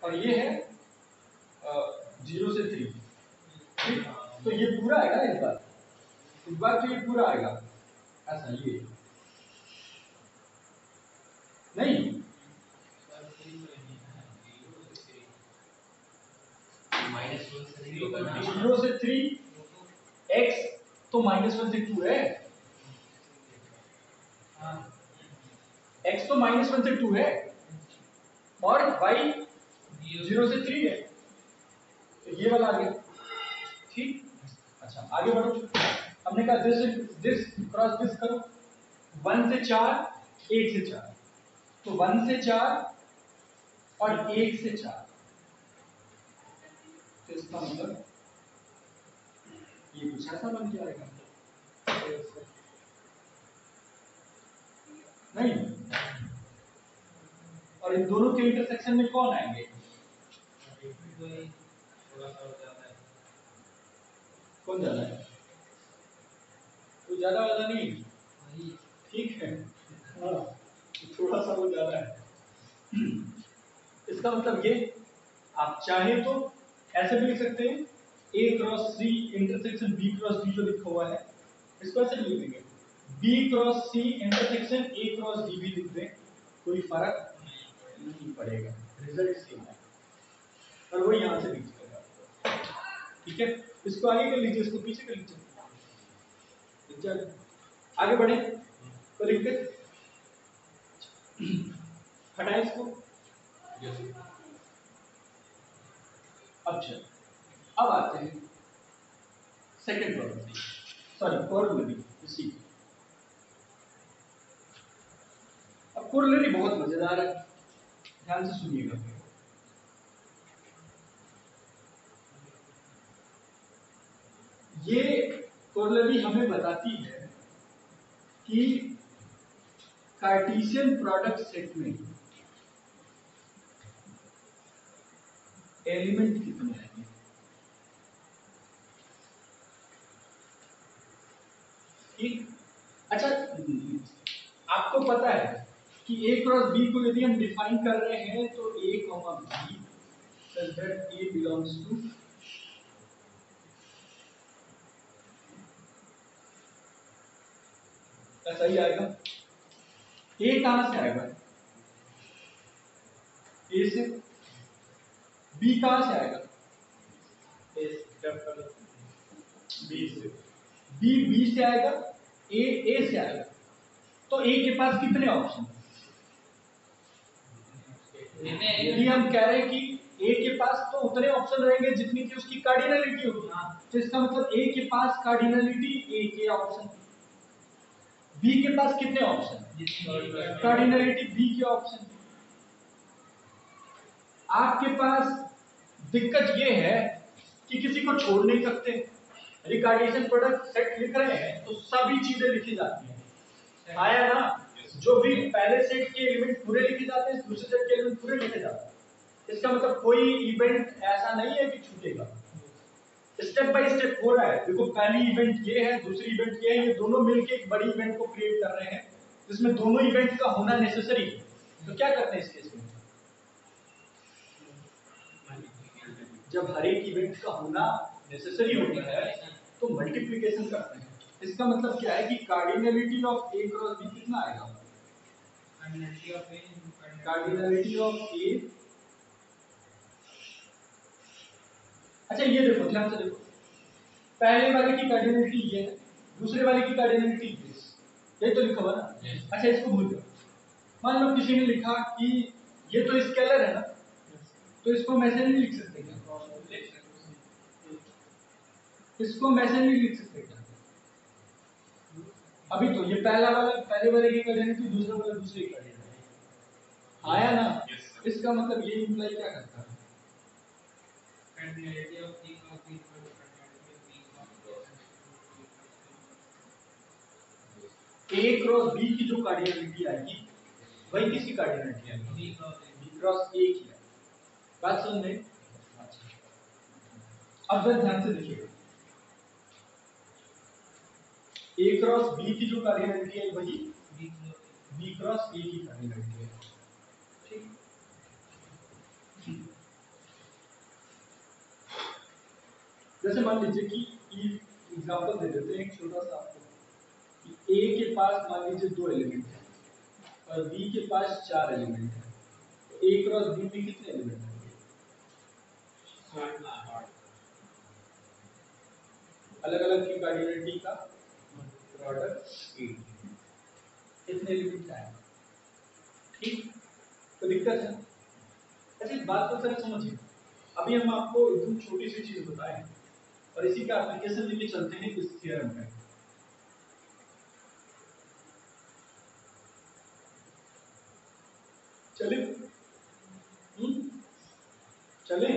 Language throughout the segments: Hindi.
और ये है 0 से 3, ठीक। तो ये पूरा आएगा इस बार तो ये पूरा आएगा ऐसा, ये नहीं -1 से 3 x तो -1 से 2 है, x तो -1 से 2 है और y 0 से 3 है, तो ये वाला आ गया, ठीक। अच्छा आगे बढ़ो, हमने कहा दिस क्रॉस दिस करो, 1 से 4 1 से 4, तो 1 से 4 और 1 से 4, तो इसका मतलब ये कुछ ऐसा बन के आएगा, नहीं। और इन दोनों के इंटरसेक्शन में कौन आएंगे, कौन ज्यादा है, तो ज्यादा वाला नहीं, ठीक है, हाँ थोड़ा सा वो ज्यादा है। इसका मतलब ये आप चाहे तो ऐसे भी लिख सकते हैं, A cross C intersection B cross D जो लिखा हुआ है, इसको ऐसे भी लिख देंगे, B cross C intersection A cross D भी लिख दें, कोई फर्क नहीं पड़ेगा, रिजल्ट सेम है, और वो यहाँ से लिख देगा, ठीक है। इसको आगे कर लीजिए, इसको पीछे कर लीजिए, आगे बढ़े तो लिखते हटाए इसको, अच्छा अब आते हैं सेकंड प्रॉब्लम, सॉरी कोरोलरी, इसी अब कोरोलरी बहुत मजेदार है, ध्यान से सुनिएगा। ये कोरोलरी हमें बताती है कि कार्टेशियन प्रोडक्ट सेट में एलिमेंट कितने आएंगे, ठीक। अच्छा आपको पता है कि A क्रॉस B को यदि हम डिफाइन कर रहे हैं तो A comma B such that A belongs to ऐसा ही आएगा, A कहां से आएगा, A से, B कहां से आएगा, B से, B से आएगा, A से आएगा, तो A के पास कितने ऑप्शन, यदि हम कह रहे हैं कि A के पास तो उतने ऑप्शन रहेंगे जितनी की उसकी कार्डिनलिटी होगी, तो इसका मतलब A के पास कार्डिनलिटी A के ऑप्शन, B के पास कितने ऑप्शन, कार्डिनलिटी B के ऑप्शन। आपके पास दिक्कत ये है कि किसी को छोड़ नहीं सकते, यदि कार्टेशियन प्रोडक्ट सेट लिख रहे हैं तो सभी चीजें लिखी जाती हैं, आया ना, जो भी पहले सेट के एलिमेंट पूरे लिखे जाते हैं, दूसरे सेट के एलिमेंट पूरे लिखे जाते हैं, इसका मतलब कोई इवेंट ऐसा नहीं है कि छूटेगा, स्टेप बाय स्टेप हो रहा है। देखो पहली इवेंट ये है, दूसरी इवेंट ये है, ये दोनों मिलकर एक बड़ी इवेंट को क्रिएट कर रहे हैं जिसमें दोनों इवेंट का होना नेसेसरी है। तो क्या करते हैं इस केस में, जब हर एक इवेंट का होना नेसेसरी होता है तो मल्टीप्लिकेशन करते हैं। इसका मतलब क्या है कि cardinality of A cross B कितना आएगा, कार्डिनलिटी ऑफ A, अच्छा ये देखो ध्यान से देखो, पहले वाले की कार्डिनलिटी ये है, दूसरे वाले की कार्डिनलिटी ये तो लिखा हुआ ना, अच्छा इसको भूल जाओ, मान लो किसी ने लिखा कि ये तो स्केलर है ना, तो इसको हम ऐसे नहीं लिख सकते क्या, इसको हम ऐसे नहीं लिख सकते क्या, अभी तो ये पहला वाला पहले वाले की कार्डिनलिटी, दूसरा वाला दूसरे की कार्डिनलिटी, आया ना, इसका मतलब ये इंप्लाई क्या करता है, A क्रॉस B की जो कार्डिनलिटी आएगी वही किसकी कार्डिनलिटी आएगी, B क्रॉस A की, बात समझ में। अब जरा ध्यान से देखिए, A क्रॉस B की जो कार्डिनलिटी है वही B क्रॉस A की कार्डिनलिटी है, ठीक। जैसे मान लीजिए कि एग्जांपल दे देते हैं एक छोटा सा आपको कि ए के पास मान लीजिए 2 एलिमेंट है और बी के पास 4 एलिमेंट है, तो ए क्रॉस बी में कितने एलिमेंट होंगे? अलग अलग की कार्डिनलिटी का प्रोडक्ट 8, कितने एलिमेंट है? ठीक, तो दिक्कत है। अच्छा इस बात को जरा समझिए, अभी हम आपको एकदम छोटी सी चीज बताएं और इसी का एप्लीकेशन लेके चलते हैं इस थ्योरम में। चले चले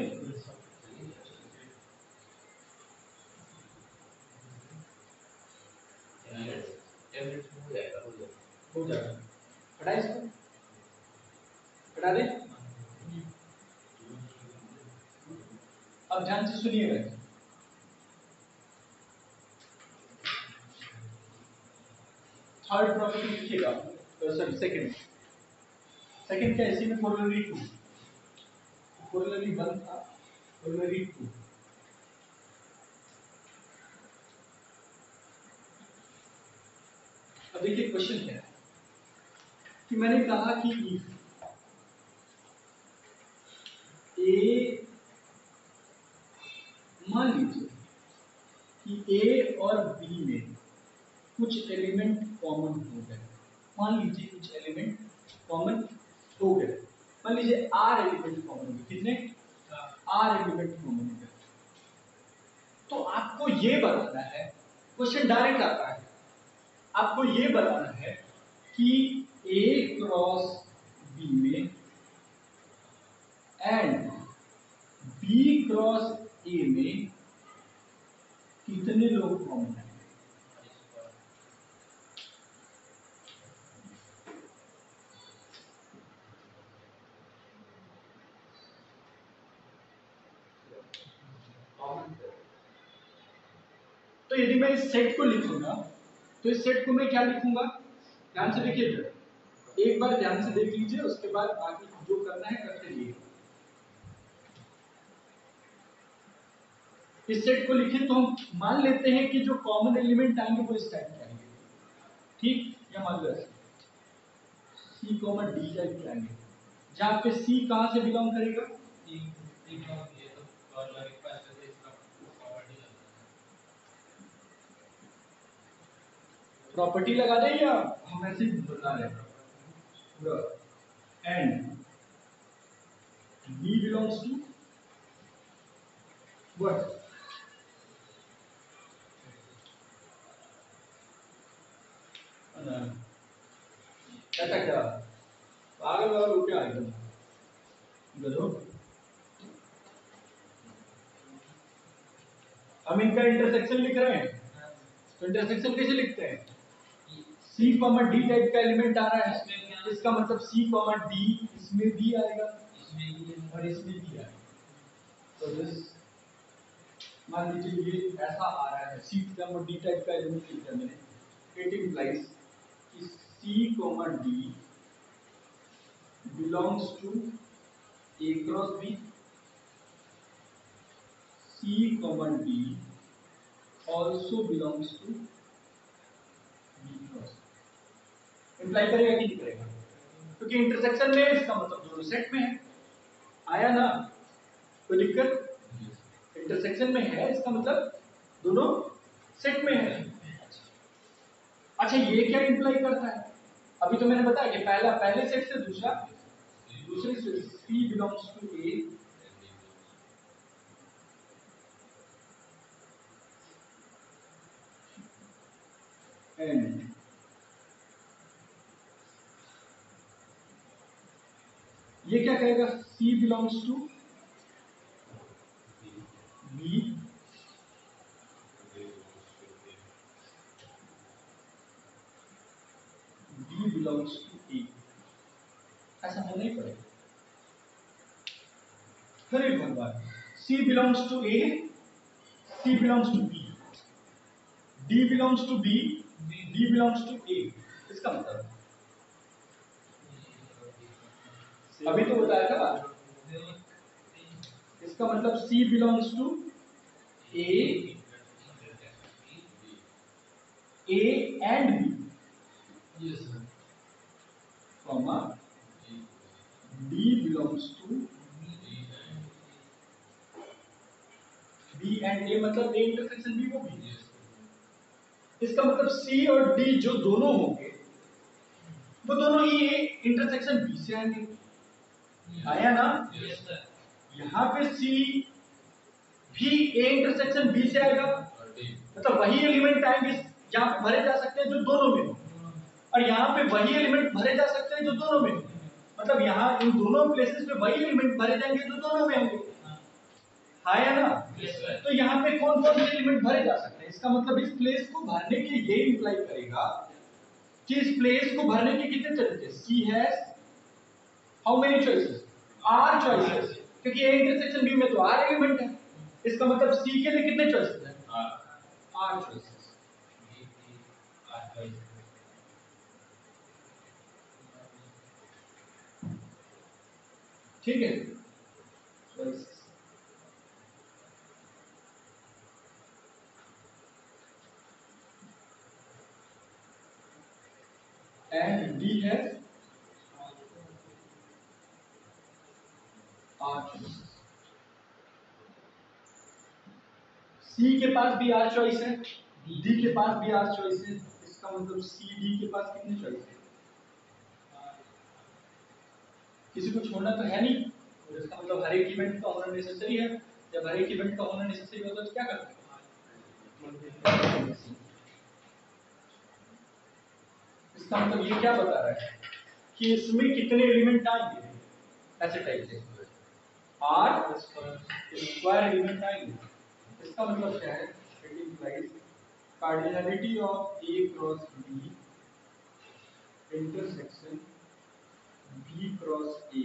हो जाएगा। हटा इसको, हटा दे। अब ध्यान से सुनिएगा, थर्ड प्रॉपर्टी लिखिएगा, सॉरी सेकंड क्या इसी में कोरोलरी 2, कोरोलरी 1 था, कोरोलरी 2। अब देखिए क्वेश्चन क्या है कि मैंने कहा कि ए, मान लीजिए कि ए और बी में कुछ एलिमेंट कॉमन हो गए, मान लीजिए कुछ एलिमेंट कॉमन हो गए, मान लीजिए आर एलिमेंट कॉमन हो गए, कितने? आर एलिमेंट कॉमन हो गए। तो आपको ये बताना है, क्वेश्चन डायरेक्ट आता है, आपको ये बताना है कि ए क्रॉस बी में एंड बी क्रॉस ए में कितने लोग कॉमन है। तो यदि मैं इस सेट को लिखूंगा तो इस सेट को मैं क्या लिखूंगा, ध्यान से देखिए, एक बार ध्यान से देख लीजिए, उसके बाद बाकी जो करना है करते रहिए। इस सेट को लिखें तो हम मान लेते हैं कि जो कॉमन एलिमेंट आएंगे वो इस टाइप के आएंगे, ठीक, या मान लो सी कॉमन डी टाइप के आएंगे, जहां पे सी कहां से बिलोंग करेगा, प्रॉपर्टी लगा दें या हम ऐसे ही बता रहे हैं, and B belongs to what, ऐसा क्या पागल वागल हो क्या एकदम गधो। हम इनका इंटरसेक्शन लिख रहे हैं, तो इंटरसेक्शन कैसे लिखते हैं, सी कॉमन डी टाइप का एलिमेंट आ रहा है, इसका मतलब सी कॉमन डी इसमें भी आएगा, इसमें भी और इसमें भी आएगा। तो दिस मान लीजिए ये ऐसा आ रहा है, सी कॉमन डी टाइप का एलिमेंट लिखा है मैंने, इट इंप्लाइज कि C common D belongs to A cross B, C common D also belongs to B cross, imply करेगा कि नहीं करेगा, क्योंकि इंटरसेक्शन में इसका मतलब दोनों सेट में है, आया ना, कोई दिक्कत, इंटरसेक्शन में है इसका मतलब दोनों सेट में है। अच्छा ये क्या इंप्लाई करता है, अभी तो मैंने बताया कि पहला पहले सेट से दूसरा दूसरे से, C belongs to A and ये क्या कहेगा, C belongs to B B belongs to A, ऐसा होना ही पड़ेगा। अरे भगवान, C belongs to A, C belongs to B, D belongs to B, D belongs to A, इसका मतलब अभी तो बताया था, इसका मतलब C belongs to A and B, comma D belongs to B and A, मतलब A इंटरसेक्शन B को B। इसका मतलब C और D जो दोनों होंगे वो दोनों ही A इंटरसेक्शन B से आएंगे। आया ना? यहाँ पे C भी A इंटरसेक्शन B से आएगा, मतलब वही एलिमेंट आएंगे यहाँ पे भरे जा सकते हैं जो दोनों में, और यहाँ पे वही एलिमेंट भरे जा सकते हैं जो दोनों में, मतलब यहाँ इन दोनों प्लेसेस पे वही एलिमेंट भरे जाएंगे जो दोनों में होंगे। हाँ या ना? तो यहाँ पे कौन कौन से एलिमेंट भरे जा सकते हैं? इसका मतलब इस प्लेस को भरने के ये इंप्लाई करेगा कि इस प्लेस को भरने के कितने तरीके। C has how many choices? R choices, क्योंकि A इंटरसेक्शन B में तो R एलिमेंट है। इसका मतलब C के लिए कितने choices हैं? R choices। ठीक है, and D has R choices। C के पास भी R चॉइस है, D के पास भी R चॉइस है। इसका मतलब C D के पास कितने चॉइस है? किसी को छोड़ना तो है नहीं, और इसका मतलब हर एक इवेंट का होना नेसेसरी है। जब हर एक इवेंट का होना नेसेसरी होता है तो क्या करते हैं? इसका मतलब ये क्या बता रहा है कि इसमें कितने एलिमेंट आएंगे, ऐसे टाइप से R स्क्वायर एलिमेंट आएंगे। इसका मतलब क्या है? It implies cardinality of A cross B intersection B cross A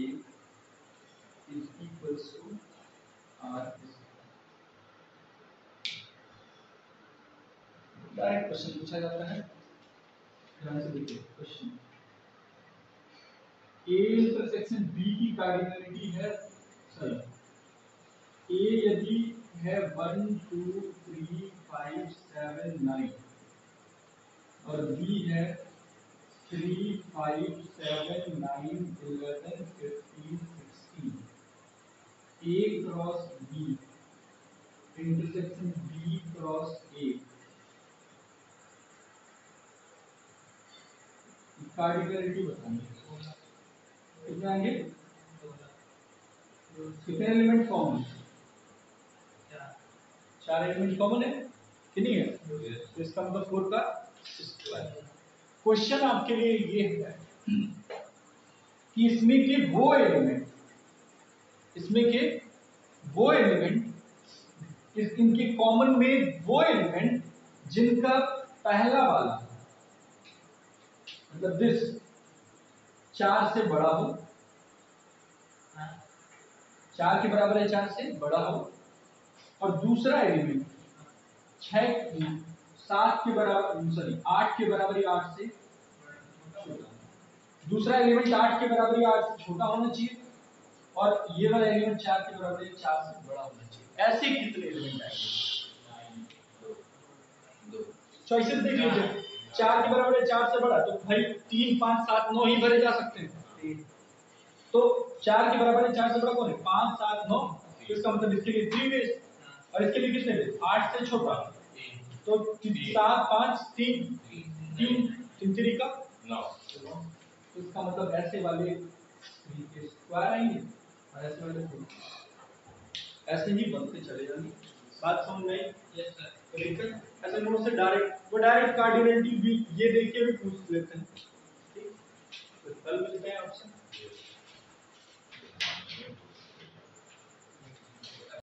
is equals to R। Direct question पूछा जाता है, ध्यान से देखिए क्वेश्चन। A इंटरसेक्शन B की कार्डिनलिटी है, सर A यदि है 1 2 3 5 7 9 और B है 3 5 7 9 11 15 16, A cross B intersection B cross A cardinality बताएंगे। कितने आएंगे? कितने एलिमेंट कॉमन? 4 एलिमेंट कॉमन है कि नहीं है? तो इसका मतलब 4 का स्क्वायर। क्वेश्चन आपके लिए ये है कि इसमें के वो एलिमेंट इनके कॉमन में वो एलिमेंट जिनका पहला वाला मतलब दिस 4 से बड़ा हो, 4 के बराबर है 4 से बड़ा हो, और दूसरा एलिमेंट 7 के बराबर 8 के बराबर या 8 से छोटा। दूसरा एलिमेंट 8 के बराबर या 8 से छोटा होना चाहिए, और ये वाला एलिमेंट 4 के बराबर या 4 से बड़ा होना चाहिए। ऐसे कितने एलिमेंट आएंगे? चॉइसेस देख लीजिए। 4 के बराबर है 4 से बड़ा, तो भाई 3 5 7 9 ही भरे जा सकते हैं। तो 4 के बराबर है 4 से बड़ा कौन है? 5 7 9। तो इसका मतलब इसके लिए 3 वेज, और इसके लिए कितने वेज? 8 से छोटा, तो 7 5 3 3 का 9। तो इसका मतलब ऐसे वाले के स्क्वायर आएंगे और ऐसे वाले ऐसे ही बनते चले जाएंगे। बात समझ में आई? Yes sir. ऐसे नोट से डायरेक्ट कार्डिनलिटी भी ये देख के भी पूछ लेते हैं। ठीक, तो कल मिलते हैं आपसे।